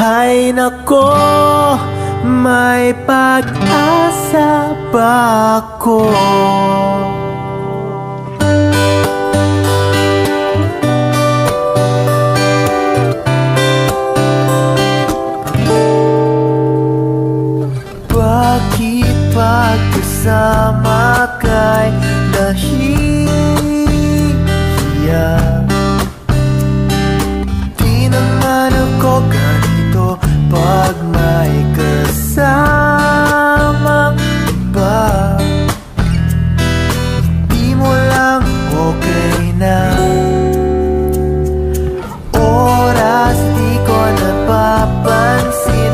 Hay nako, may pag-asa ba ako? Bakit pagkasama kay nahihiya? Di naman ako ganito pag may kasamang iba. Di mo lang okay na. Oras di ko napapansin,